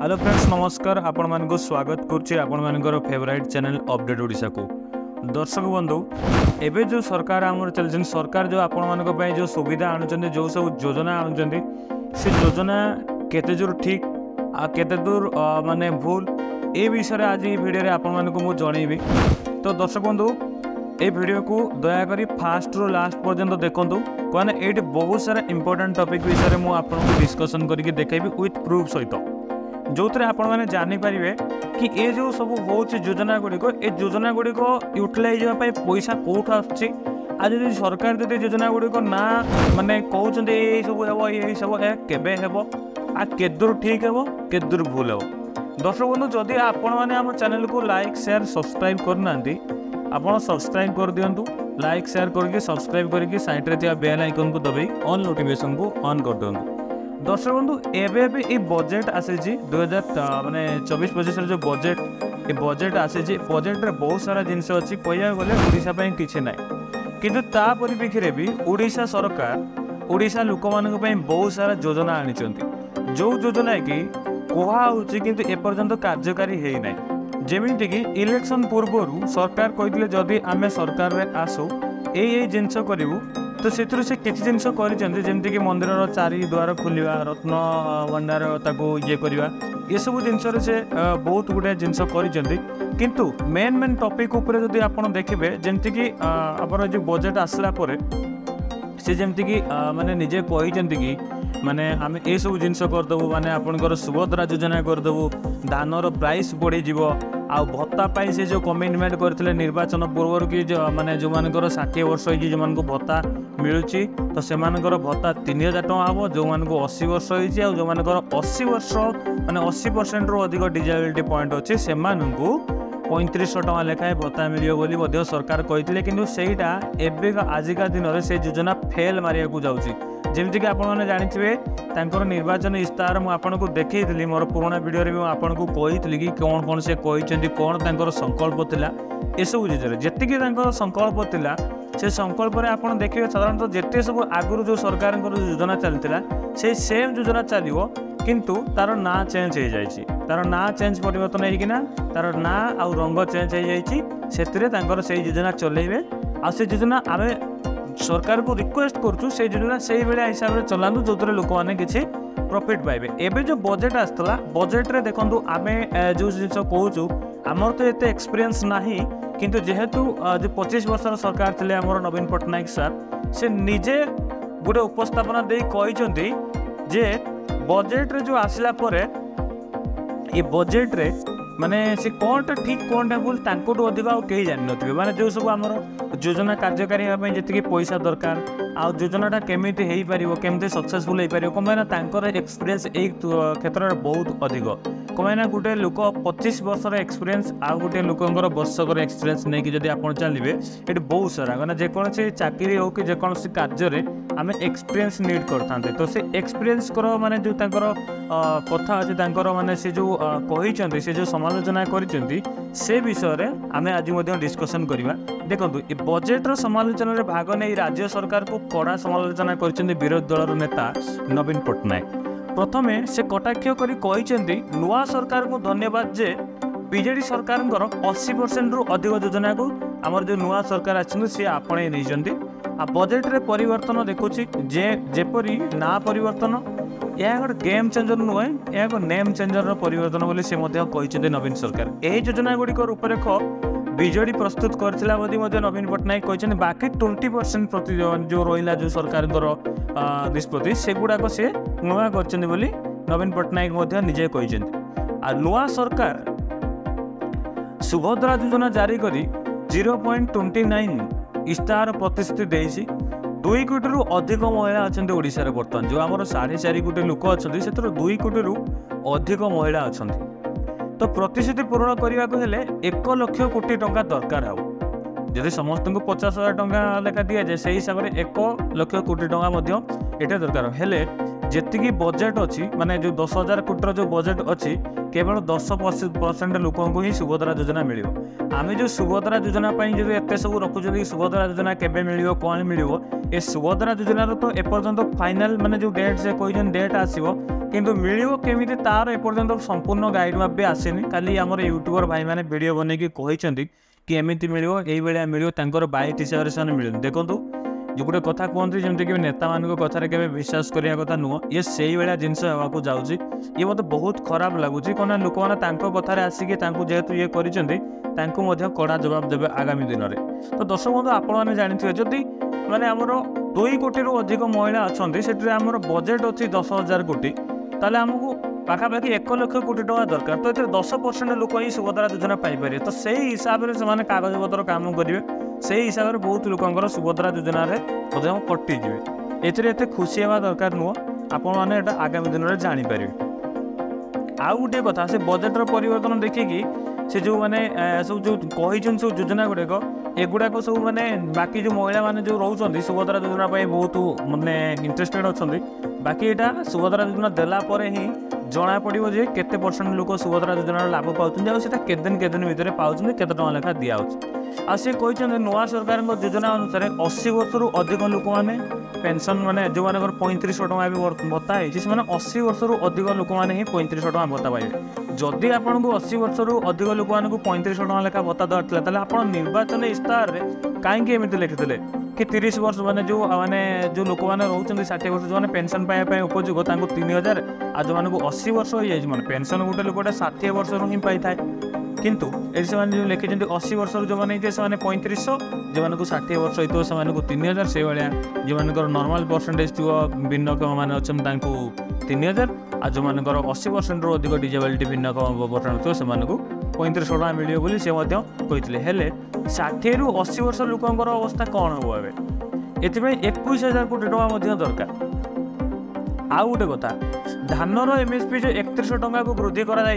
Hello friends नमस्कार आपण मानक स्वागत करुच्ची आपण मानकर फेवरेट चैनल अपडेट ओडिशा को दर्शक बंधु एबे जो सरकार आमर चलछन सरकार जो आपण मानक पय जो सुविधा आणुचंदी जो सब योजना आणुचंदी से योजना केते दूर ठीक आ केते दूर माने भूल ए विषय रे आज वीडियो रे आपण मानक मु जणैबी। तो दर्शक बंधु ए वीडियो को दया करी फास्ट रो लास्ट पर्यंत देखंतु कोने एट बहुत सारा इंपोर्टेंट टॉपिक विषय रे मु आपण को डिस्कशन करके देखाइबी विथ प्रूफ सहित जो थे आपण मैंने जानीपारे कि ये जो सब हो योजना गुड़िक ए योजना गुड़िक यूटिलाइज पैसा कौट आज सरकार जब योजना गुड़िक ना माने कहते ये सब हे ये सब केबे हेब आ केदूर ठीक हेब केदूर भूल हेब। दर्शक बंधु जदि आपण मैंने आम चैनल को लाइक शेयर सब्सक्राइब करना आप सब्सक्राइब कर दिंतु लाइक शेयर करके सब्सक्राइब करके साइड रे बेल आइकन को दबाई ऑन नोटिफिकेशन को ऑन कर दिंतु। दर्शक बंधु एवं ये बजेट आसी 2000 माने 24-25 जो बजेट ये बजेट आसी बजेट रे बहुत सारा जिनस अच्छी कह गले ओडिशा पई किछि नाइ किंतु ता परिप्रेक्षी भी ओडिशा सरकार ओडिशा लोक मानक पई बहुत सारा योजना आनिचंती जो योजना कि कहा होछि किंतु एपर्यंत कार्यकारी हेइ नाइ। जेमिति कि इलेक्शन पूर्व सरकार कहिथिले जदि आमे सरकार रे आसु ए जिनस करिवु तो से किसी जिनस करमती मंदिर चारि द्वार खोलिया रत्न भंडार ताको ये करवा ये सब जिनस से बहुत गुड़े जिनस किंतु मेन मेन टॉपिक उपरे जदि आपण देखिबे जेमती कि आपन जो बजेट आसला परे से जेमती कि माने निजे कहिसेंती कि माने आम ए सब जिनस करदेबू माने आपनकर सुभद्रा योजना करदेबू धानर प्राइस बढ़ी जीवो आ भत्ता पाई से जो कमिटमेंट करथिले निर्वाचन पूर्व कि माने जो मानकर 60 वर्ष होई जो मानको भत्ता मिलुची तो से मानकर भत्ता 3000 टका हबो जो मानको 80 वर्ष होई आ जो मानकर 80 वर्ष माने 80% रो अधिक डिसेबिलिटी पॉइंट अछि से माननको 3500 टका लेखाए भत्ता मिलियो बोली मध्य सरकार कहिथिले किंतु सेटा एबे आजिका दिन रे से योजना फेल मारिया को जाउची। जेमती कि आपण माने जानिथिबे तांकर निर्वाचन इस्ताहार मु आपन को देखैथिली मोर पुराना वीडियो रे भी आपन को कहिथिली कि कोन कोन से कहिसेंती कोन तांकर संकल्प थिला ए सब जिजरे जेति कि तांकर संकल्प थिला से संकल्प रे आपण देखिबे साधारणतः जेते सब आगुरु जो सरकार योजना चलतिला से सेम योजना चलिवो किंतु तार ना चेंज हो जाइए तार ना चेंज परिवर्तन होना तार ना आउ रंग चेंज हो जाइए से योजना चलेबे आ से योजना आम सरकार को रिक्वेस्ट करूँ से योजना से भाया हिसाब से चलातु जो लोक मैंने किसी प्रॉफिट पाइबे। एबे जो बजेट आसला बजेट रे देखंतु आमे जो जिनस कहूँ आमर तो एते एक्सपीरियंस नाही किंतु जेहेतु जो 25 वर्षर सरकार थे आमर नवीन पट्टनायक सर से निजे गोटे उपस्थापना दे कहिसेंती जे बजेट रे जो आसला परे ये बजेट रे माने से कोनटा ठीक कोनटा भूल तांकोटो अधिक आ कहीं जानि नथिबे माने जो सब आमर योजना कार्यकारी होबा जति पैसा दरकार आ योजनाटा केमिति हेई पारिबो केमिति सक्सेसफुल हेई पारिबो कमायना तांकर एक्सपीरियंस एक क्षेत्र में बहुत अधिक कमायना गुटे लोक 25 वर्षर एक्सपीरियंस आ गुटे लोकंकर वर्षकर एक्सपीरियंस नै कि जदि आपण चलिबे एट बहुत सारा माने जे कोनसे चाकरी हो कि जे कोनसे कार्य रे आमे एक्सपीरियंस नीड करथांते तो से एक्सपीरियंस करो माने जो तांकर कथा अछि तांकर माने से जो कहिचंती से जो समालोचना करिसंती से विषय रे आमे आज मध्ये डिस्कशन करिवा। देखंतु ए बजेट रो समालोचना रे भाग नै राज्य सरकार को कड़ा समालोचना करिसंती विरोधी दलर नेता नवीन पट्टनायक। प्रथमे से कटाक्ष करी कहिसंती नुआ सरकार को धन्यवाद जे बीजेडी सरकार 80% रु अधिक योजना को आमर जो नुआ सरकार आछन से आपणे नैचंती आ बजेट रे परिवर्तन देखुची जे जेपरी ना परिवर्तन यह गोटे गेम चेंजर नुहे यह एक नेम चेंजर परिवर्तन बोली से कहते नवीन सरकार यही योजना गुड़िक रूपरेख बीजेडी प्रस्तुत करथिला नवीन पट्टनायक कहते बाकी 20% प्रति जो रहा जो सरकार निष्पत्ति से गुड़ाक सी नुआ कर नवीन पट्टनायक निजे कहते आ नुआ सरकार सुभद्रा योजना जारी करी 0.29 इस्ताहार प्रतिश्रुति देइछि 2 कोटी रु अधिक महिला अच्छा ओडिशा रे बर्तमान जो आमर 4.5 कोटी लोक अच्छा से 2 कोटी रु अधिक महिला अच्छा तो प्रतिश्रुति पूरण करने को हेले 1 लाख कोटी टंका दरकार हो जदि समस्त को 50,000 टंका लेखा दि जाए से हिसाब से 1 लाख कोटी टंका ये दरकार हेले जी बजेट अच्छी माने जो 10,000 कोटी जो बजेट अच्छी केवल 10% लोक ही सुभद्रा योजना मिल आम जो सुभद्रा योजना जो एत सब रखुच्च सुभद्रा योजना केबे मिलियो कौन मिलियो ए सुभद्रा योजना तो एपर्यंत फाइनल माने जो डेट से कही डेट आसीबो किंतु मिलियो केमिति तार एपर्यंत संपूर्ण गाइडमैप भी आसेनी। खाली आमर यूट्यूबर भाई मैंने वीडियो बनैकी कहते कि एमती मिलियो यही भाया मिलियो तांकर बाइट हिसाब से मिल देखो जो गोटे कथा कहते जमीक नेता मान कथार के विश्वास करने कथा नुह ये से भाया जिनस होगा जाऊँगी ये मत बहुत खराब लगुच कौन लोक मैंने कथार आसिक जेहेतु ये कर कड़ा जवाब देवे आगामी दिन में। तो दर्शक बंधु आपने जानते जदि माने आमर 2 कोटी अधिक महिला अच्छा से आमर बजेट अच्छी 10,000 कोटी ताले आमको पाखापाखि 1 लाख कोटी टका दरकार। तो ये 10% लोक ही सुभद्रा योजना पाइपर तो से हिसाब से कागज पत्र काम करेंगे से हिसाब से बहुत लोकर सुभद्रा योजना कटिजे एते खुशी हवा दरकार नुह आपण मैंने आगामी दिन में जापर। आउ गोटे कथा से बजेटर परिवर्तन देखिकी से जो मैंने सब जो कही सब योजना गुड़ाक एगुड़ाक सब मैंने बाकी जो महिला मैंने जो रोच सुभद्रा योजना बहुत मानने इंटरेस्टेड अच्छा बाकी यहाँ सुभद्रा योजना देलापर ही जना पड़ो जे केते परसेंट लोक सुभद्रा योजना लाभ पाँच केदिन भितर पाँच केते टका लेखा दिखाई आ सी कहते नुआ सरकार योजना अनुसार 80 वर्ष रु अधिक लोक मैंने पेंशन माने जो मान 3500 टका भी भत्ता है 80 वर्ष रु अधिक लोक मैंने ही 3500 टका भत्ता पाइबे। जदि आपन को 80 वर्ष रु अधिक लोक मान 3500 टका लेखा भत्ता दरकार ताले आपन निर्वाचन इस्ताहार कहीं एमती लिखिते कि 30 वर्ष माने जो लोक मैंने रोचे 60 वर्ष जो पेंशन पाइबा उपযোগ 3000 आ जो मानक 80 वर्ष हो जाए माने पेंशन गोटे लोक 60 वर्ष ही पाई था किंतु ये जो लिखी 80 वर्ष जो मैंने 3500 जो मानक 60 वर्ष होता से 3000 से भाया जो मान नॉर्मल परसेंटेज थी भिन्नक्षम मैंने अच्छा 3000 आ जो मान 80% रु अधिक डिजेबिलिटी भिन्नक्षम परसेंट थी से 3500 टका मिले बोली से कहते 60 रु 80 वर्ष लोकर अवस्था कौन हम ए 21,000 कोटी टका दरकार। आउ गोटे कथा धानर एमएसपी जो 3100 टका को वृद्धि करा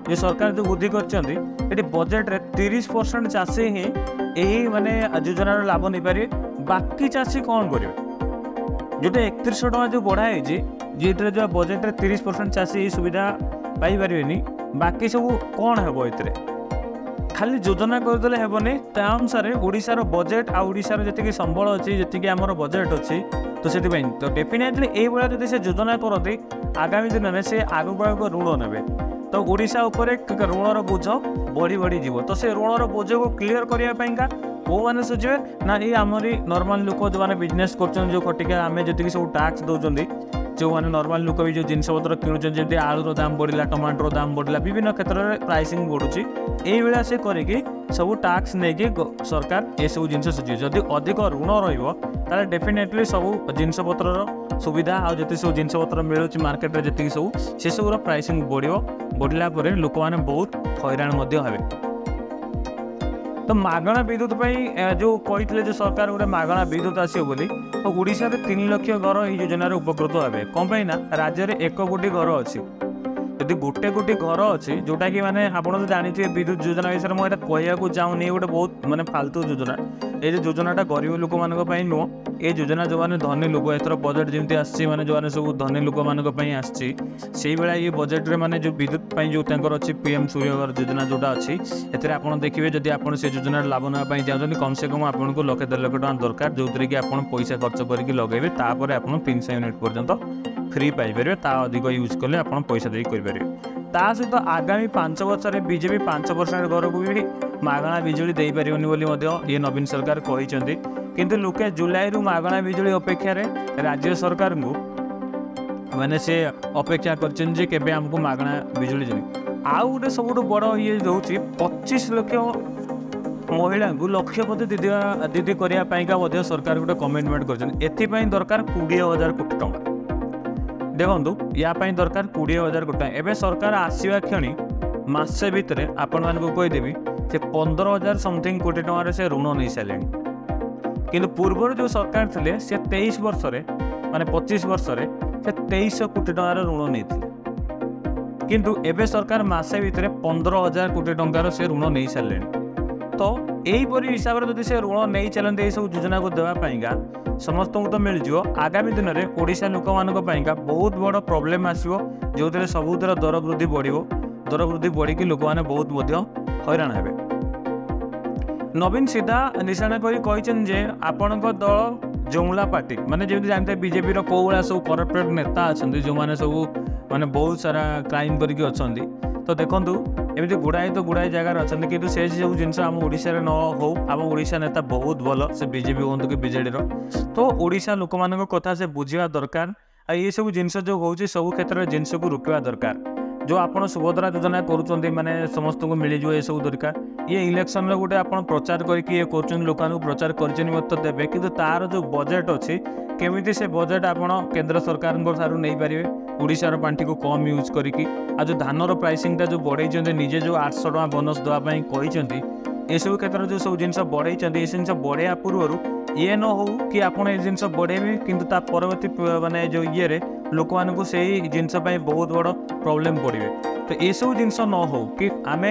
जो सरकार जो वृद्धि कर बजेट रे 30% चाषी ही यही माने योजनार लाभ नहीं पारे बाकी चाषी कौन करेंगे जो 3100 टका जो बढ़ाई जीटे जो बजेट रे 30% चाषी सुविधा पाई पारे बाकी सब कौन हम ये खाली योजना करदे हेबनी ता अनुसार ओडिशार बजेट आ ओडिशार जति संबल अच्छी जी आमर बजेट अच्छी तो से तो डेफिनेटली ये जब से योजना करती आगामी दिन में से आगक आग ऋण ने तो ओडिशा उपरे ऋणर बोझ बढ़ी बढ़ी जीव तो से ऋणर बोझ को क्लीयर करने कौ मैंने सुझे ना ये आमरी नॉर्मल लोक जो मैंने बिजनेस कर जो खटिका आम जी सब टैक्स दौरान जो मैंने नॉर्मल लोक भी जो जिनस पत्र किणुचे जमी आलूर दाम बढ़ला टमाटर दाम बढ़ला विभिन्न क्षेत्र में प्राइसिंग बढ़ुची ये से करी सब टैक्स नहीं सरकार ये सब जिन सुझे जदि अधिक ऋण रे डेफिनेटली सब जिनस पत्र सुविधा आते सब जिनस पत्र मिलूँ मार्केट में जी सब से सब प्राइसिंग बढ़ला लोक मैंने बहुत हैरान हे। तो मागणा विद्युत जो कहते जो सरकार गोटे मागणा विद्युत आसो बोली तो ओडिशा रे 3 लाख घर ये योजन उपकृत हे कौन ना राज्य में 1 कोटी घर अच्छी यदि 1 कोटी घर अच्छी जोटा कि माने आपड़ तो जानते विद्युत योजना विषय में कहूँ चाहूनी गोटे बहुत माने फालतू योजना ये योजनाटा गरीब लोक मान नुह ये योजना जो मैंने धनी लोक एथर बजेट जमी आसी सब धनी लोक मान आसी भाया ये बजेट रे माने जो विद्युत जो अच्छी पीएम सूर्यघर योजना जोटा अच्छी एथिरे आपन देखिए जदि आपन से योजना लाभ नापी चाहते कम से कम आपन को 1-1.5 लाख टका दरकार जो कि आपन पैसा खर्च करके लगेबे तापर आपन 300 यूनिट पर्यंत फ्री पाइपर ता अधिक यूज कले आपन पैसा दे करेंगे ता सहित आगामी 5 वर्ष बीजेपी 5% घर को भी मागणा बिजुली दे पारिबनी बोली ये नवीन सरकार कहते किंतु लोके जुलाई रु मागणा बिजुली अपेक्षा राज्य सरकार को मैंने से अपेक्षा करछन केबे हमको मागणा बिजुली देबे। आउ गोटे सब बड़ ये रोचे 25 लाख महिला को लक्षपति दीदी करने सरकार गोटे कमिटमेंट कर दरकार 20,000 कोटी टका देखो या दरकार 20,000 कोटी टका एवं सरकार आसवा क्षणी मासे भितर आपण मानक कहीदेवी से 15,000 समथिंग कोटी टकर से ऋण नहीं सारे किंतु पूर्व जो सरकार थे से 23 वर्ष माने 25 वर्ष से 2300 कोटी टकर ऋण नहीं किंतु एबे सरकार मासे भितर 15,000 कोटी टकर से ऋण नहीं सारे तो यहीपरि हिसाब से जब से ऋण नहीं चलते ये सब योजना को देवाईका समस्त को तो मिल जाव आगामी दिन में ओडिशा लोक मानक बहुत बड़ प्रोब्लेम आसो जो सबुतर दर वृद्धि बढ़ो दर वृद्धि बढ़ी लोक मैंने बहुत हैरान हे। नवीन सीधा निशाना कही आपण दल जमुला पार्टी माने जमी जानते बीजेपी कौ भाया सब करप्टेड नेता अच्छा जो मैंने सब माने बहुत सारा क्राइम करके अच्छी। तो देखूँ एमती गुड़ाए जगार अच्छा कि से सब जिन आम ओडिशा न हो आम ओडिशा नेता बहुत भल से बीजेपी हूँ कि बीजेडी तो ओडिशा लोक मान कथा से बुझा दरकार। ये सब जिन जो हो सब क्षेत्र में जिनस को रोकवा दरकार। जो आपड़ सुभद्रा योजना करुँच माने समस्त को मिलजो ये सब दरकार। ये इलेक्शन में गोटे आप प्रचार करके कर लोक प्रचार कर देवे कि तार जो बजेट अच्छी केमी से बजेट आप केंद्र सरकार नहीं पारे ओडिशार पांठी को कम यूज करके आ जो धानर प्राइसिंगटा जो बढ़े निजे जो 800 टका बोनस देवाई कहते ये सब क्षेत्र में जो सब जिन बढ़े ये जिन बढ़िया पूर्व ये न हो कि आप जिन बढ़ेबे किंतु ता परवर्ती माने जो ये लोक मानू से जिनस बहुत बड़ प्रॉब्लम पड़े। तो ये सब जिन न हो कि आम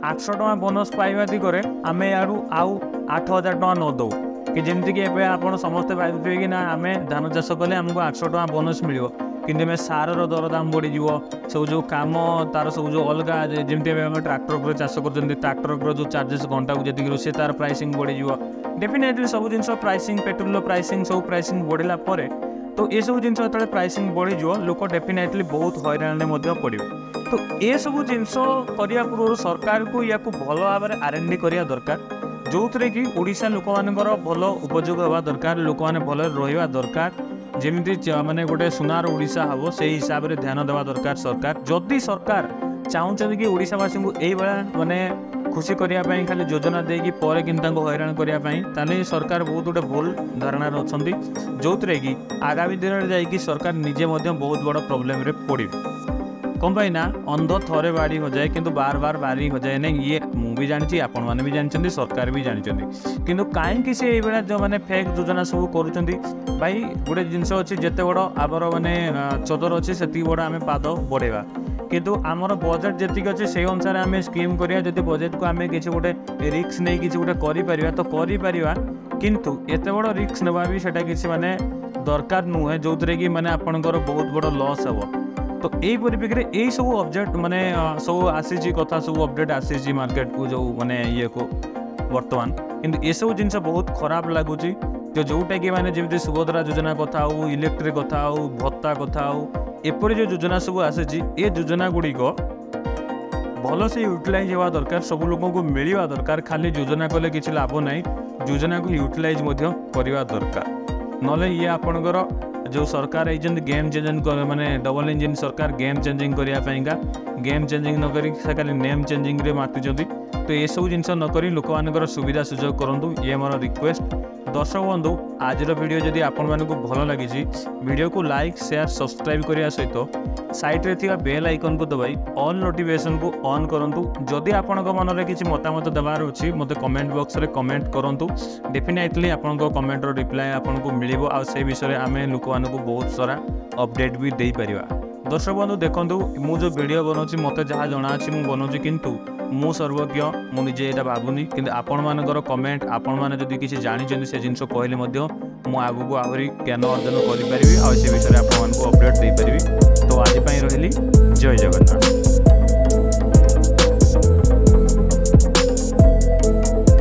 800 टका बोनस पाइबा दिगरे आम यारू आउ 8000 टका न दो कि जमीक आप समस्ते भाई कि ना आम धान चाष कले आमको 800 टका बोनस मिल कि सार दरदाम बढ़ी सब जो कम तार सब जो अलग जमी ट्रैक्टर पर चाष कर ट्रैक्टर जो चार्जेस घंटा को जी रोसे तार प्राइसिंग बढ़ी डेफिनेटली सब जिन प्राइसिंग पेट्रोल प्राइसिंग सब प्राइसिंग बढ़ला तो ये सब जिन प्राइसिंग बढ़ी लोक डेफिनेटली बहुत हैरान पड़े। तो ये सब जिनस करने पूर्व सरकार को या भल भाव में R&D करने दरकार जो थे कि ओडिशा लोक मानकर भल उपयोग होगा दरकार लोक मैंने भल रहा दरकार जमी माने गोटे सुनार ओडिशा हम से हिसाब से ध्यान देवा दरकार सरकार। जदि सरकार चाहते कि ओडिशावासी को यही माने खुशी करने खाली योजना देकी पर हैरान करने सरकार बहुत गोटे भूल धारणा अच्छा जो थे कि आगामी दिन में जाकि सरकार निजे बहुत बड़ प्रोब्लेम रे पड़े कौन पाई ना अंध थरे बाड़ी हो जाए किंतु बार बार बारी हो जाए नहीं ये मुझे जानी आपण मैंने भी जानते सरकार भी जानते किंतु कहीं से ये जो मैंने फेक योजना सब कर भाई गोटे जिनस अच्छी जिते बड़ आमर माने चदर अच्छे से बड़ आम पाद बढ़ेगा किंतु आमर बजेट जी अच्छे से अनुसार आम स्कीम करिया जदि बजेट को आम किसी गोटे रिस्क नहीं किसी गोटे करिपरिया तो करिपरिया किंतु एते बड़ रिस्क नेबा भी सेटा किसी माने दरकार नुहे जो थे कि माने आपनकर बहुत बड़ लॉस हे। तो यही परिप्रेक्षी में यही सब अपडेट माने सब आसी कथा सब अपडेट आसी मार्केट को जो माने ये को वर्तमान किंतु ये सब जिन बहुत खराब लगुच जोटा कि माने जमी सुभद्रा योजना कथा हो इलेक्ट्रिक कथा हो भत्ता कथा हो एपरी जो योजना सब आसी ये योजना गुड़िक भल से यूटिलाइज होगा दरकार सब लोगों को मिलवा दरकार खाली योजना कले किसी लाभ ना योजना को यूटिलाइज करवा दरकार नले ये आपणकर जो सरकार ये गेम चेंजिंग माने डबल इंजिन सरकार गेम चेंजिंग करने गेम चेंजिंग नक खाली नेम चेंजिंग रे माति तो ये सब जिन नक लोक मान सुविधा सुजोग करूँ ये मोर रिक्वेस्ट। दर्शक बंधु आज वीडियो जदि आपण मानक भल लगी वीडियो को लाइक शेयर सब्सक्राइब करने सहित साइड रे थिबा बेल आइकन को दबाई ऑल नोटिफिकेशन को ऑन करूँ। जदि आपण मन में किसी मतामत देवार अच्छी मत कमेंट बॉक्स रे कमेंट करूँ डेफिनेटली आपण कमेंट रिप्लाई आपन को मिलिबो आ से विषय आम लोक मान को बहुत सारा अपडेट भी दे पारिबा। दर्शक बंधु देखूँ मु जो वीडियो बनाऊँ मत जहाँ जना अच्छी मुझे बनाऊँ किंतु मु सर्वज्ञ मु निजे यहाँ भावुनी कि आपण मानकर कमेंट आपण मैंने जदि किसी जानी से जिन कहले मु आगू आहरी ज्ञान अर्जन करें आ से विषय आप अपडेट दे पारि। तो आज रही जय जगन्नाथ।